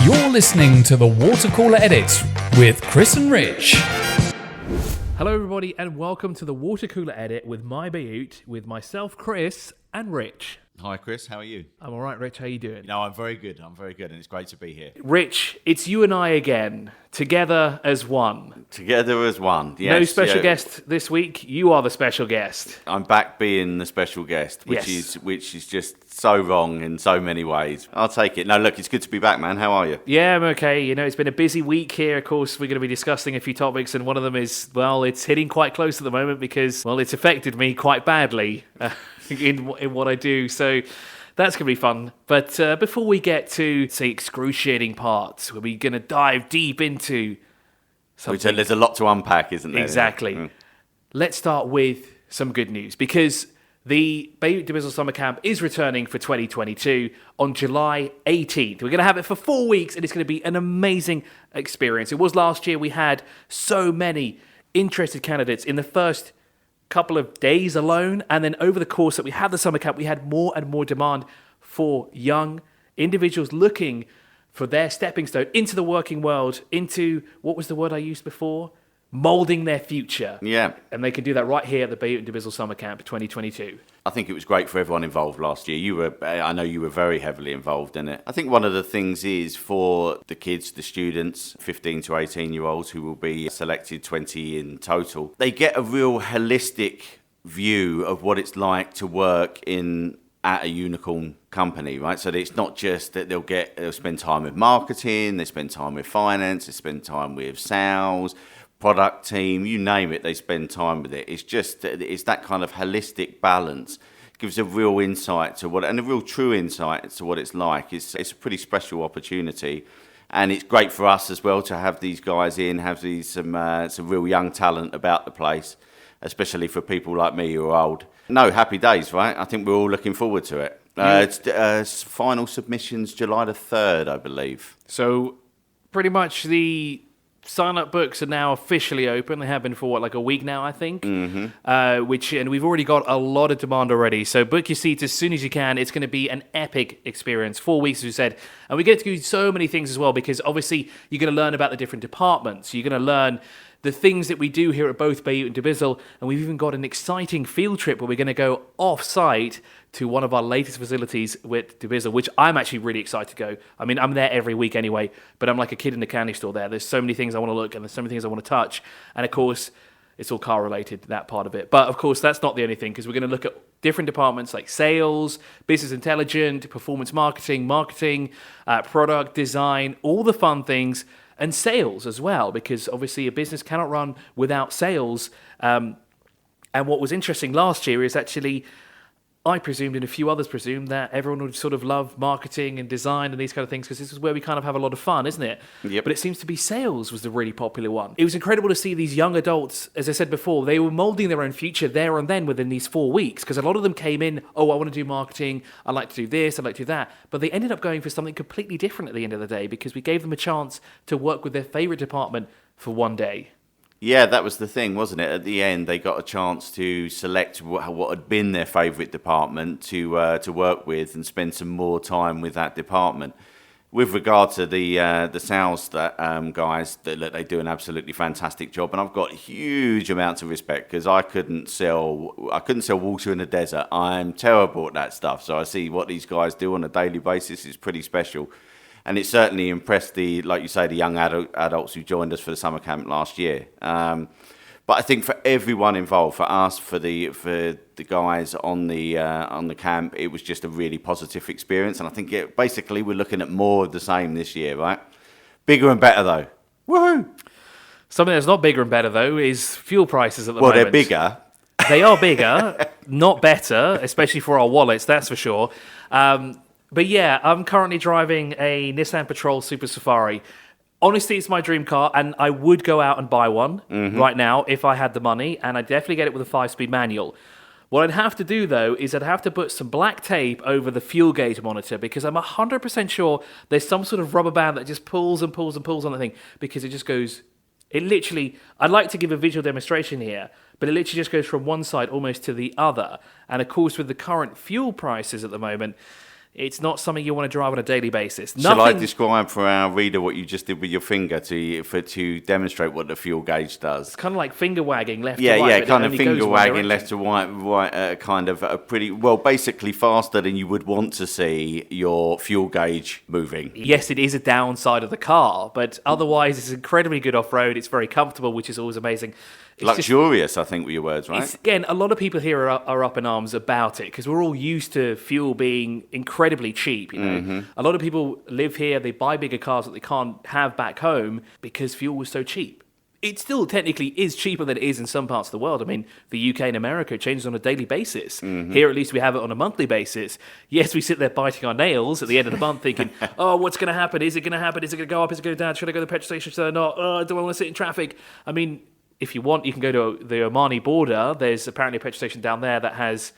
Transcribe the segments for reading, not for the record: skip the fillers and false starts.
You're listening to the Water Cooler Edits with Chris and Rich. Hello everybody and welcome to the Water Cooler Edit with MyBayut with myself, Chris, and Rich. Hi Chris, how are you? I'm alright, Rich, how you doing? No, I'm very good, and it's great to be here. Rich, it's you and I again, together as one. Together as one, yes. No special guest this week, you are the special guest. I'm back being the special guest, which is just so wrong in so many ways. I'll take it. No, look, it's good to be back, man. How are you? Yeah, I'm okay. You know, it's been a busy week here. Of course, we're going to be discussing a few topics, and one of them is, well, it's hitting quite close at the moment because, well, it's affected me quite badly in what I do. So that's going to be fun. But before we get to, say, excruciating parts, where we're going to dive deep into something. There's a lot to unpack, isn't there? Exactly. Let's start with some good news, because the Bayut dubizzle Summer Camp is returning for 2022 on July 18th. We're going to have it for 4 weeks, and it's going to be an amazing experience. It was last year. We had so many interested candidates in the first couple of days alone, and then over the course that we had the summer camp, we had more and more demand for young individuals looking for their stepping stone into the working world, into, what was the word I used before? Molding their future. Yeah. And they can do that right here at the Bayut dubizzle Summer Camp 2022. I think it was great for everyone involved last year. I know you were very heavily involved in it. I think one of the things is for the kids, the students, 15 to 18-year-olds who will be selected, 20 in total, they get a real holistic view of what it's like to work at a unicorn company, right? So that it's not just that they'll spend time with marketing, they spend time with finance, they spend time with sales, product team, you name it, they spend time with it. It's that kind of holistic balance. It gives a real insight to and a real true insight to what it's like. It's a pretty special opportunity, and it's great for us as well to have these guys have some real young talent about the place, especially for people like me who are old. No, happy days, right? I think we're all looking forward to it. It's final submissions July the 3rd, I believe. So pretty much the sign-up books are now officially open. They have been for, a week now, I think. Mm-hmm. And we've already got a lot of demand already. So book your seats as soon as you can. It's going to be an epic experience. 4 weeks, as we said. And we get to do so many things as well, because obviously you're going to learn about the different departments. You're going to learn the things that we do here at both Bayut and dubizzle. And we've even got an exciting field trip where we're going to go off-site to one of our latest facilities with dubizzle, which I'm actually really excited to go. I mean, I'm there every week anyway, but I'm like a kid in a candy store there. There's so many things I want to look, and there's so many things I want to touch. And of course, it's all car related, that part of it. But of course, that's not the only thing, because we're going to look at different departments like sales, business intelligence, performance marketing, product design, all the fun things, and sales as well, because obviously a business cannot run without sales. And what was interesting last year is actually, I presumed, and a few others presumed, that everyone would sort of love marketing and design and these kind of things, because this is where we kind of have a lot of fun, isn't it? Yep. But it seems to be sales was the really popular one. It was incredible to see these young adults, as I said before, they were molding their own future there and then within these 4 weeks, because a lot of them came in, I want to do marketing, I'd like to do this, I'd like to do that, but they ended up going for something completely different at the end of the day, because we gave them a chance to work with their favorite department for one day. Yeah, that was the thing, wasn't it? At the end, they got a chance to select what had been their favourite department to work with and spend some more time with that department. With regard to the sales guys, they do an absolutely fantastic job, and I've got huge amounts of respect, because I couldn't sell water in the desert. I'm terrible at that stuff. So I see what these guys do on a daily basis is pretty special. And it certainly impressed the young adults who joined us for the summer camp last year. But I think for everyone involved, for us, for the guys on the camp, it was just a really positive experience. And I think basically we're looking at more of the same this year, right? Bigger and better though. Woohoo! Something that's not bigger and better though is fuel prices at the moment. Well, they're bigger. They are bigger, not better, especially for our wallets, that's for sure. But yeah, I'm currently driving a Nissan Patrol Super Safari. Honestly, it's my dream car, and I would go out and buy one right now if I had the money, and I'd definitely get it with a 5-speed manual. What I'd have to do, though, is I'd have to put some black tape over the fuel gauge monitor, because I'm 100% sure there's some sort of rubber band that just pulls and pulls and pulls on the thing, because it just goes... It literally... I'd like to give a visual demonstration here, but it literally just goes from one side almost to the other. And of course, with the current fuel prices at the moment... it's not something you want to drive on a daily basis. Shall I describe for our reader what you just did with your finger to demonstrate what the fuel gauge does? It's kind of like finger wagging left Yeah, to right. yeah, but kind it of only finger goes one wagging direction. left to right, kind of a pretty, well, basically faster than you would want to see your fuel gauge moving. Yes, it is a downside of the car, but otherwise it's incredibly good off-road. It's very comfortable, which is always amazing. It's Luxurious, I think were your words, right? Again, a lot of people here are up in arms about it because we're all used to fuel being incredibly cheap. You know, a lot of people live here, they buy bigger cars that they can't have back home because fuel was so cheap. It still technically is cheaper than it is in some parts of the world. I mean, the UK and America it changes on a daily basis. Here, at least, we have it on a monthly basis. Yes, we sit there biting our nails at the end of the month thinking, oh, what's going to happen? Is it going to happen? Is it going to go up? Is it going to go down? Should I go to the petrol station? Should I not? Oh, do I want to sit in traffic? I mean, if you want, you can go to the Omani border. There's apparently a petrol station down there that has,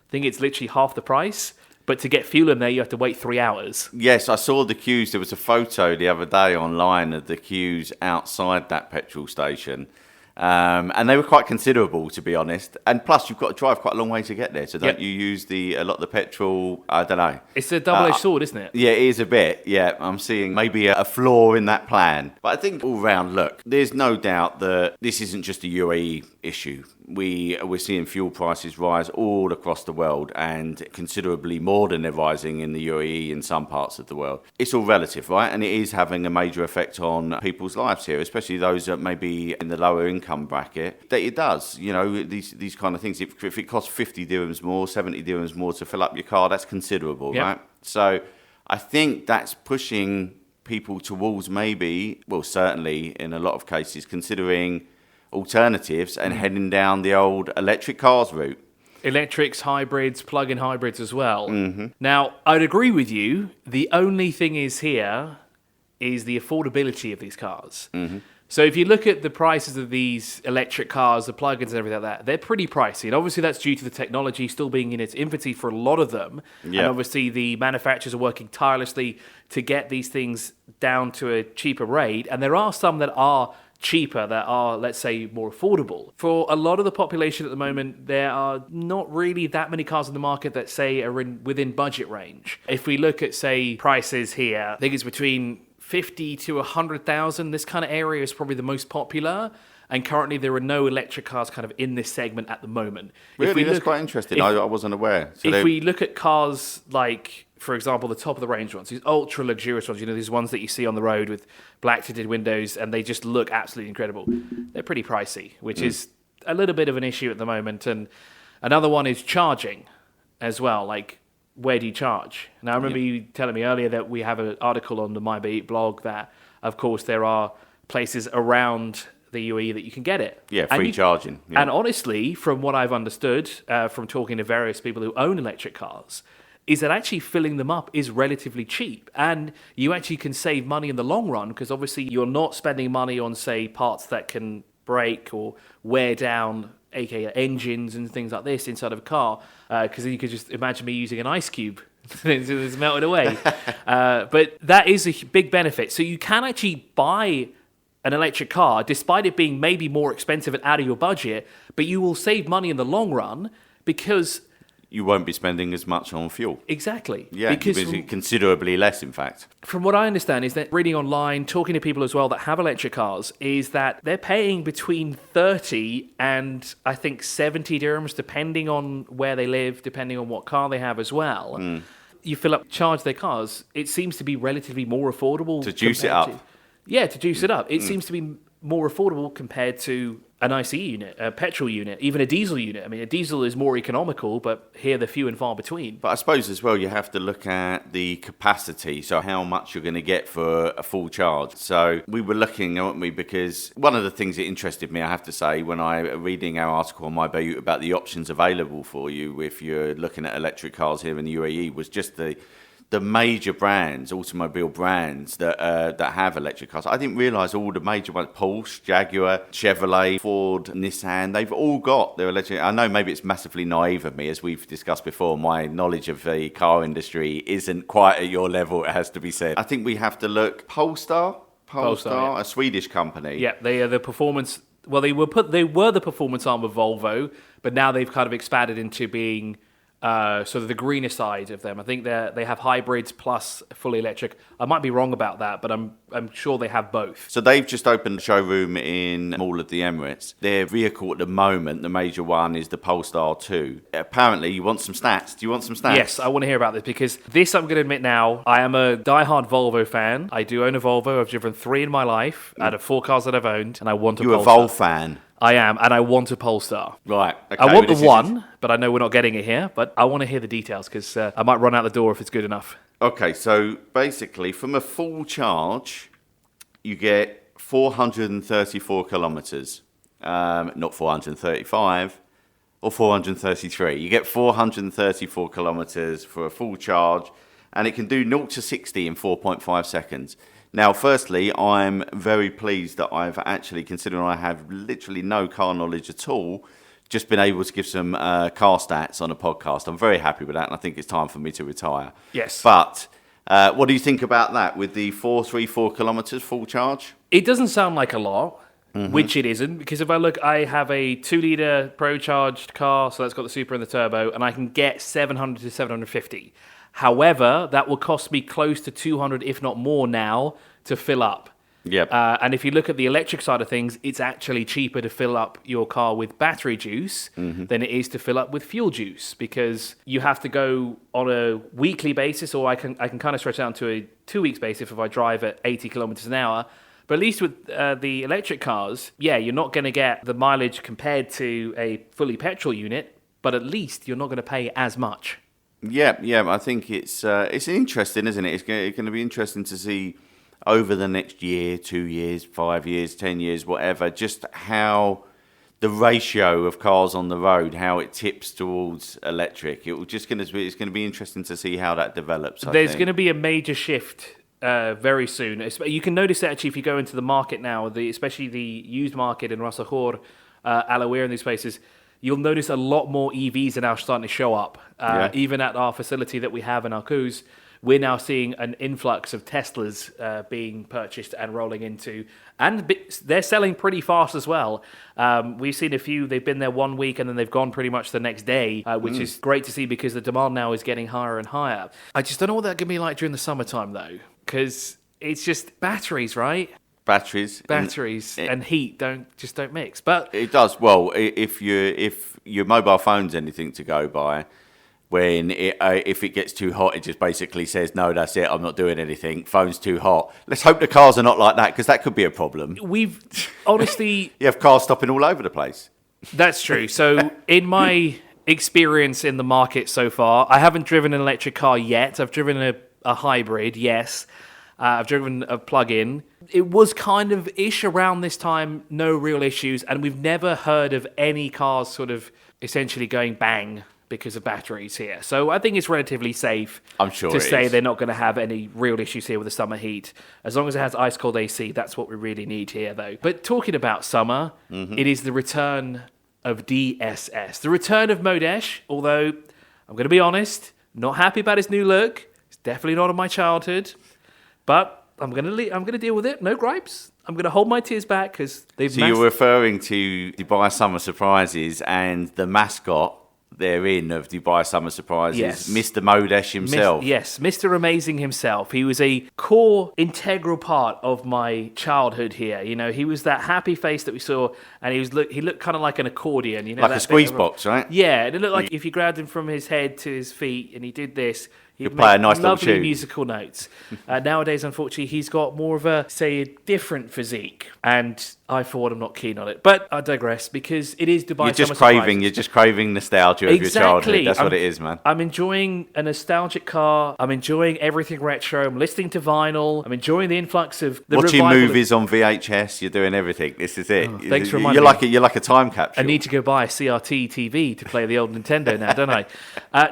I think it's literally half the price. But to get fuel in there, you have to wait 3 hours. Yes, I saw the queues. There was a photo the other day online of the queues outside that petrol station. And they were quite considerable, to be honest. And plus, you've got to drive quite a long way to get there. So don't you use a lot of the petrol? I don't know. It's a double-edged sword, isn't it? Yeah, it is a bit. Yeah, I'm seeing maybe a flaw in that plan. But I think all round, look, there's no doubt that this isn't just a UAE issue. We're seeing fuel prices rise all across the world and considerably more than they're rising in the UAE in some parts of the world. It's all relative, right? And it is having a major effect on people's lives here, especially those that may be in the lower income bracket. That it does, you know, these kind of things. If it costs 50 dirhams more, 70 dirhams more to fill up your car, that's considerable, right? So I think that's pushing people towards maybe, well, certainly in a lot of cases, considering alternatives and heading down the old electric cars route. Electrics, hybrids, plug-in hybrids as well. Now, I'd agree with you. The only thing is here is the affordability of these cars. So if you look at the prices of these electric cars, the plug-ins and everything like that, they're pretty pricey. And obviously that's due to the technology still being in its infancy for a lot of them. And obviously the manufacturers are working tirelessly to get these things down to a cheaper rate. And there are some that are cheaper, that are, let's say, more affordable. For a lot of the population at the moment, there are not really that many cars in the market that, say, are within budget range. If we look at, say, prices here, I think it's between 50 to 100,000. This kind of area is probably the most popular. And currently there are no electric cars kind of in this segment at the moment. Really? That's quite interesting. I wasn't aware. So if we look at cars like, for example, the top of the range ones, these ultra luxurious ones, you know, these ones that you see on the road with black tinted windows and they just look absolutely incredible. They're pretty pricey, which is a little bit of an issue at the moment. And another one is charging as well. Like, where do you charge? Now, I remember you telling me earlier that we have an article on the MyBayut blog that, of course, there are places around the UAE that you can get it. Yeah, free charging. Yeah. And honestly, from what I've understood from talking to various people who own electric cars, is that actually filling them up is relatively cheap. And you actually can save money in the long run because obviously you're not spending money on, say, parts that can break or wear down, aka engines and things like this inside of a car, because you could just imagine me using an ice cube it's melted away. But that is a big benefit. So you can actually buy an electric car, despite it being maybe more expensive and out of your budget, but you will save money in the long run because you won't be spending as much on fuel. Exactly. Yeah, because considerably less, in fact. From what I understand is that reading online, talking to people as well that have electric cars, is that they're paying between 30 and I think 70 dirhams, depending on where they live, depending on what car they have as well. You fill up, charge their cars. It seems to be relatively more affordable. To juice it up. To juice it up. It seems to be more affordable compared to an ICE unit, a petrol unit, even a diesel unit. I mean, a diesel is more economical, but here they're few and far between. But I suppose as well, you have to look at the capacity, so how much you're going to get for a full charge. So we were looking, weren't we, because one of the things that interested me, I have to say, when I was reading our article on MyBayut about the options available for you if you're looking at electric cars here in the UAE, was just the major brands, automobile brands that have electric cars. I didn't realise all the major ones, Porsche, Jaguar, Chevrolet, Ford, Nissan, they've all got their electric. I know maybe it's massively naive of me, as we've discussed before. My knowledge of the car industry isn't quite at your level, it has to be said. I think we have to look, Polestar, yeah. A Swedish company. Yeah, they are the performance. Well, they were the performance arm of Volvo, but now they've kind of expanded into being So the greener side of them. I think they have hybrids plus fully electric. I might be wrong about that, but I'm sure they have both. So they've just opened a showroom in Mall of the Emirates. Their vehicle at the moment, the major one, is the Polestar 2. Apparently, you want some stats. Do you want some stats? Yes, I want to hear about this because this, I'm going to admit now, I am a diehard Volvo fan. I do own a Volvo. I've driven 3 in my life out of 4 cars that I've owned, and I want a Polestar. You're a Vol fan. I am, and I want a Polestar. Right. Okay, I want the one, but I know we're not getting it here. But I want to hear the details because I might run out the door if it's good enough. Okay, so basically, from a full charge, you get 434 kilometres. Not 435 or 433. You get 434 kilometres for a full charge, and it can do 0 to 60 in 4.5 seconds. Now, firstly, I'm very pleased that I've actually, considering I have literally no car knowledge at all, just been able to give some car stats on a podcast. I'm very happy with that, and I think it's time for me to retire. Yes. But what do you think about that with the 434 kilometres full charge? It doesn't sound like a lot, which it isn't, because if I look, I have a 2-litre Pro-charged car, so that's got the Super and the Turbo, and I can get 700 to 750. However, that will cost me close to 200, if not more now, to fill up. Yep. And if you look at the electric side of things, it's actually cheaper to fill up your car with battery juice than it is to fill up with fuel juice, because you have to go on a weekly basis, or I can kind of stretch down to a 2 weeks basis if I drive at 80 kilometers an hour. But at least with the electric cars, yeah, you're not going to get the mileage compared to a fully petrol unit, but at least you're not going to pay as much. Yeah, I think it's interesting, isn't it? It's going to be interesting to see over the next year, 2 years, 5 years, 10 years, whatever, just how the ratio of cars on the road, how it tips towards electric. It's going to be interesting to see how that develops. There's going to be a major shift very soon. You can notice that actually if you go into the market now, especially the used market in Ras Al Khor, Alawir, and these places. You'll notice a lot more EVs are now starting to show up. Even at our facility that we have in Arcus, we're now seeing an influx of Teslas being purchased and rolling into. And they're selling pretty fast as well. We've seen a few, they've been there 1 week and then they've gone pretty much the next day, which is great to see because the demand now is getting higher and higher. I just don't know what that's going to be like during the summertime though, because it's just batteries, right? Batteries and heat don't mix. But it does. Well, if your mobile phone's anything to go by, if it gets too hot, it just basically says, no, that's it, I'm not doing anything. Phone's too hot. Let's hope the cars are not like that, because that could be a problem. We've honestly... You have cars stopping all over the place. That's true. So in my experience in the market so far, I haven't driven an electric car yet. I've driven a hybrid, yes. I've driven a plug-in. It was kind of ish around this time, no real issues, and we've never heard of any cars sort of essentially going bang because of batteries here. So I think it's relatively safe to say they're not going to have any real issues here with the summer heat. As long as it has ice-cold AC, that's what we really need here, though. But talking about summer, it is the return of DSS. The return of Modesh, although I'm going to be honest, not happy about his new look. It's definitely not of my childhood. But I'm gonna deal with it. No gripes. I'm gonna hold my tears back because they've. So you're referring to Dubai Summer Surprises and the mascot therein of Dubai Summer Surprises, yes. Mr. Modesh himself. Yes, Mr. Amazing himself. He was a core, integral part of my childhood here. You know, he was that happy face that we saw, and he looked kind of like an accordion. You know, like a squeeze box, right? Yeah, and it looked like if you grabbed him from his head to his feet, and he did this. He'd play a nice little lovely tune. Musical notes. Nowadays, unfortunately, he's got more of a different physique, and I, for one, am not keen on it. But I digress because it is Dubai. You're just craving nostalgia of your childhood. That's what it is, man. I'm enjoying a nostalgic car. I'm enjoying everything retro. I'm listening to vinyl. I'm enjoying the influx of the watching movies on VHS. You're doing everything. This is it. Thanks for reminding me. You're like a time capsule. I need to go buy a CRT TV to play the old Nintendo now, don't I?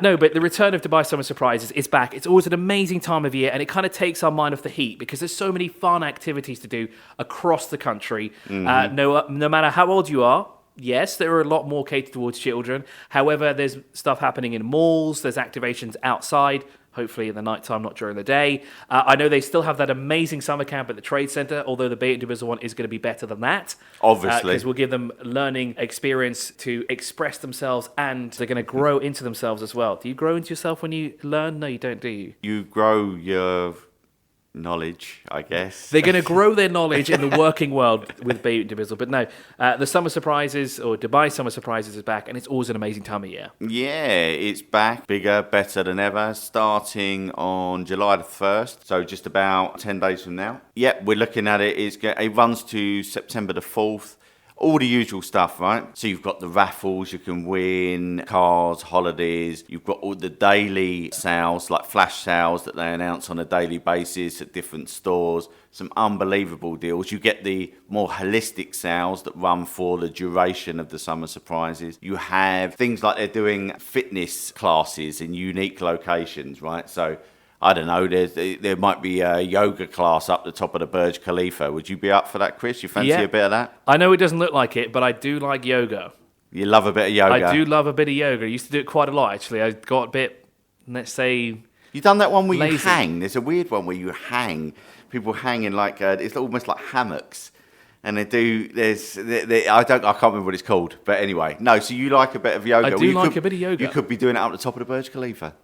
No, but the return of Dubai Summer Surprises is back. It's always an amazing time of year, and it kind of takes our mind off the heat because there's so many fun activities to do across the country. No matter how old you are. Yes, there are a lot more catered towards children. However, there's stuff happening in malls. There's activations outside. hopefully in the nighttime, not during the day. I know they still have that amazing summer camp at the Trade Center, although the Bayut dubizzle one is going to be better than that. Obviously. Because we'll give them learning experience to express themselves, and they're going to grow into themselves as well. Do you grow into yourself when you learn? No, you don't, do you? You grow your knowledge, I guess. They're going to grow their knowledge in the working world with Bayut dubizzle. But no, the Summer Surprises, or Dubai Summer Surprises, is back, and it's always an amazing time of year. Yeah, it's back, bigger, better than ever, starting on July the 1st, so just about 10 days from now. Yep, we're looking at it. It runs to September the 4th. All the usual stuff, right? So you've got the raffles, you can win cars, holidays. You've got all the daily sales, like flash sales that they announce on a daily basis at different stores. Some unbelievable deals. You get the more holistic sales that run for the duration of the summer surprises. You have things like they're doing fitness classes in unique locations, right? So I don't know, there might be a yoga class up the top of the Burj Khalifa. Would you be up for that, Chris? You fancy a bit of that? I know it doesn't look like it, but I do like yoga. You love a bit of yoga? I do love a bit of yoga. I used to do it quite a lot, actually. I got a bit, let's say, you done that one where lazy. You hang? There's a weird one where you hang. People hang in like, it's almost like hammocks. And they do, I can't remember what it's called. But anyway, no, so you like a bit of yoga. I do like a bit of yoga. You could be doing it up the top of the Burj Khalifa.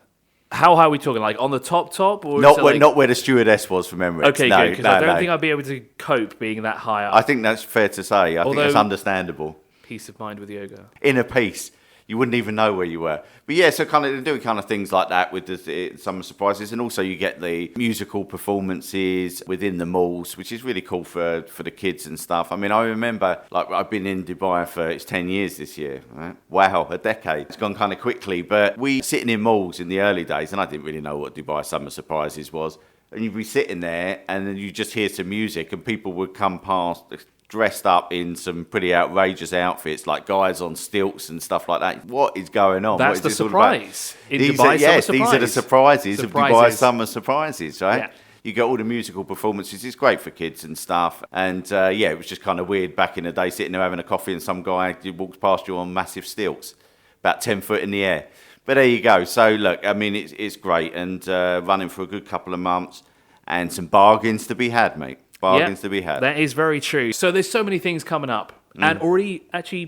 How high are we talking? Like on the top? Or not where the stewardess was from Emirates. Okay, good, because I don't think I'd be able to cope being that high up. I think that's fair to say. I think that's understandable. Peace of mind with yoga. Inner peace. You wouldn't even know where you were. But yeah, so kind of they're doing kind of things like that with the summer surprises, and also you get the musical performances within the malls, which is really cool for the kids and stuff. I mean, I remember, like, I've been in Dubai it's 10 years this year. Right? Wow, a decade. It's gone kind of quickly. But we sitting in malls in the early days, and I didn't really know what Dubai Summer Surprises was. And you'd be sitting there, and then you just hear some music, and people would come past dressed up in some pretty outrageous outfits, like guys on stilts and stuff like that. What is going on? That's the surprise. These are the surprises of Dubai Summer Surprises, right? Yeah. You get all the musical performances. It's great for kids and stuff. And it was just kind of weird back in the day, sitting there having a coffee and some guy walks past you on massive stilts, about 10 foot in the air. But there you go. So look, I mean, it's great, and running for a good couple of months, and some bargains to be had, mate. Bargains to be had. That is very true. So there's so many things coming up. And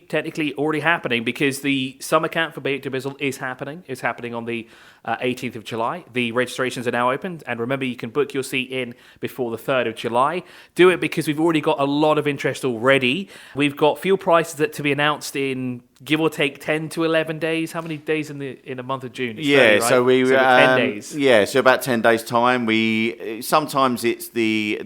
technically already happening, because the summer camp for Bayut dubizzle is happening. It's happening on the 18th of July. The registrations are now open. And remember, you can book your seat in before the 3rd of July. Do it because we've already got a lot of interest already. We've got fuel prices that to be announced in, give or take, 10 to 11 days. How many days in the month of June? It's 30, right? So we 10 days. Yeah, so about 10 days time. Sometimes it's the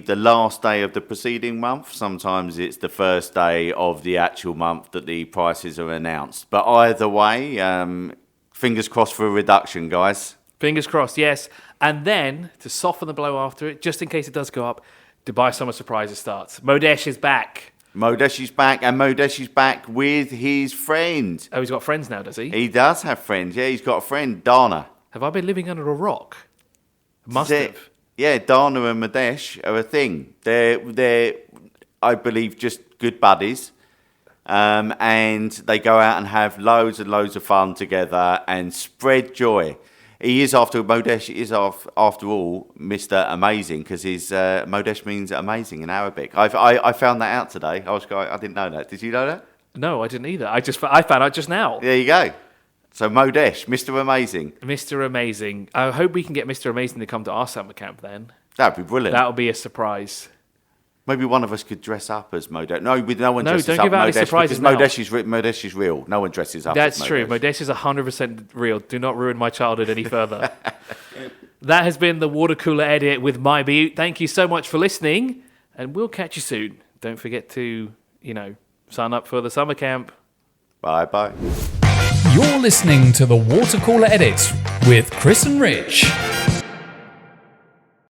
last day of the preceding month. Sometimes it's the first day of the actual month that the prices are announced. But either way, fingers crossed for a reduction, guys. Fingers crossed, yes. And then, to soften the blow after it, just in case it does go up, Dubai Summer Surprises starts. Modesh is back. Modesh is back, and Modesh is back with his friend. Oh, he's got friends now, does he? He does have friends, yeah. He's got a friend, Dana. Have I been living under a rock? Must have. Yeah, Dana and Modesh are a thing. They're I believe, just good buddies. And they go out and have loads and loads of fun together and spread joy. Modesh is after all Mr. Amazing, because his Modesh means amazing in Arabic. I found that out today. I didn't know that. Did you know that? No, I didn't either. I found out just now. There you go. So Modesh, Mr. Amazing. Mr. Amazing. I hope we can get Mr. Amazing to come to our summer camp then. That'd be brilliant. That would be a surprise. Maybe one of us could dress up as Modesh. No one dresses up don't give out Modesh, any surprises because now. Modesh is real. No one dresses up That's as Modesh. true. Modesh is 100% real. Do not ruin my childhood any further. That has been the Water Cooler Edit with MyBayut. Thank you so much for listening, and we'll catch you soon. Don't forget to, sign up for the summer camp. Bye-bye. You're listening to the Water Cooler Edit with Chris and Rich.